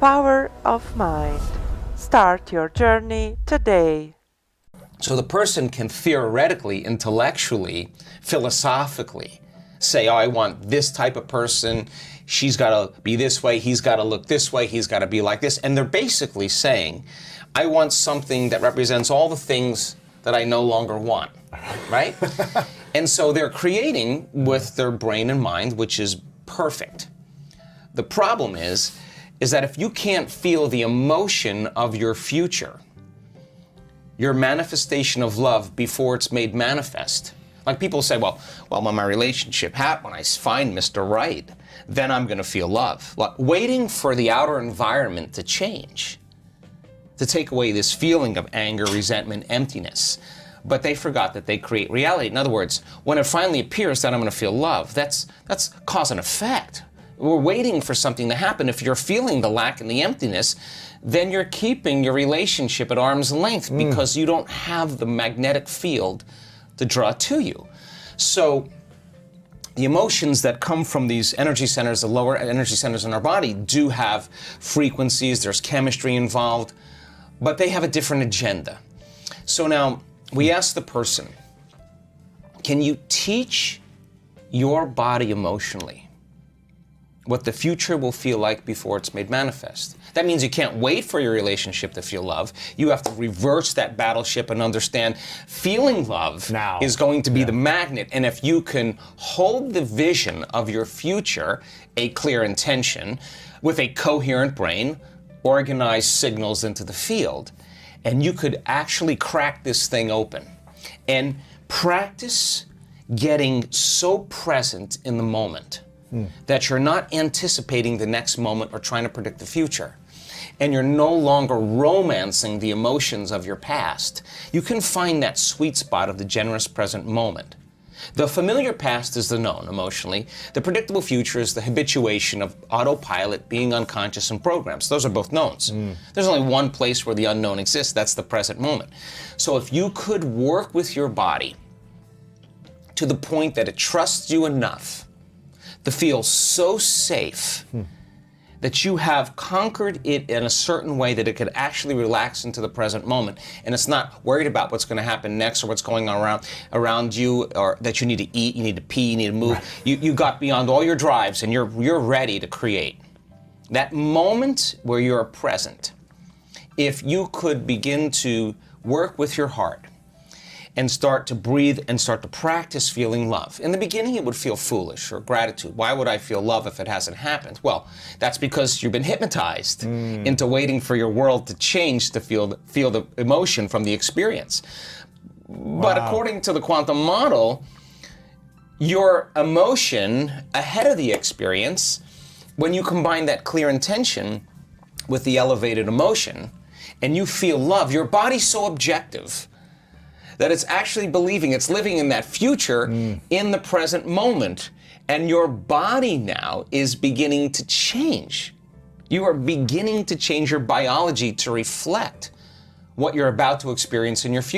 power of mind. Start your journey today. So the person can theoretically, intellectually, philosophically say, oh, I want this type of person, she's got to be this way, he's got to look this way, he's got to be like this. And they're basically saying, I want something that represents all the things that I no longer want, right? And so they're creating with their brain and mind, which is perfect. The problem is that if you can't feel the emotion of your future, your manifestation of love before it's made manifest. Like people say, well, when my relationship happens, when I find Mr. Right, then I'm going to feel love. Like, waiting for the outer environment to change, to take away this feeling of anger, resentment, emptiness. But they forgot that they create reality. In other words, when it finally appears that I'm going to feel love, that's cause and effect. We're waiting for something to happen. If you're feeling the lack and the emptiness, then you're keeping your relationship at arm's length because you don't have the magnetic field to draw to you. So the emotions that come from these energy centers, the lower energy centers in our body, do have frequencies, there's chemistry involved, but they have a different agenda. So now we ask the person, can you teach your body emotionally what the future will feel like before it's made manifest? That means you can't wait for your relationship to feel love. You have to reverse that battleship and understand feeling love now is going to be the magnet. And if you can hold the vision of your future, a clear intention, with a coherent brain, organize signals into the field, and you could actually crack this thing open and practice getting so present in the moment that you're not anticipating the next moment or trying to predict the future. And you're no longer romancing the emotions of your past. You can find that sweet spot of the generous present moment. The familiar past is the known emotionally. The predictable future is the habituation of autopilot, being unconscious, and programs. Those are both knowns. There's only one place where the unknown exists. That's the present moment. So if you could work with your body to the point that it trusts you enough to feel so safe that you have conquered it in a certain way that it could actually relax into the present moment, and it's not worried about what's going to happen next or what's going on around you, or that you need to eat, you need to pee, you need to move. You got beyond all your drives and you're ready to create. That moment where you're present, if you could begin to work with your heart and start to breathe and start to practice feeling love. In the beginning, it would feel foolish or gratitude. Why would I feel love if it hasn't happened? Well, that's because you've been hypnotized into waiting for your world to change to feel the emotion from the experience. But according to the quantum model, your emotion ahead of the experience, when you combine that clear intention with the elevated emotion, and you feel love, your body's so objective that it's actually believing it's living in that future in the present moment. And your body now is beginning to change. You are beginning to change your biology to reflect what you're about to experience in your future.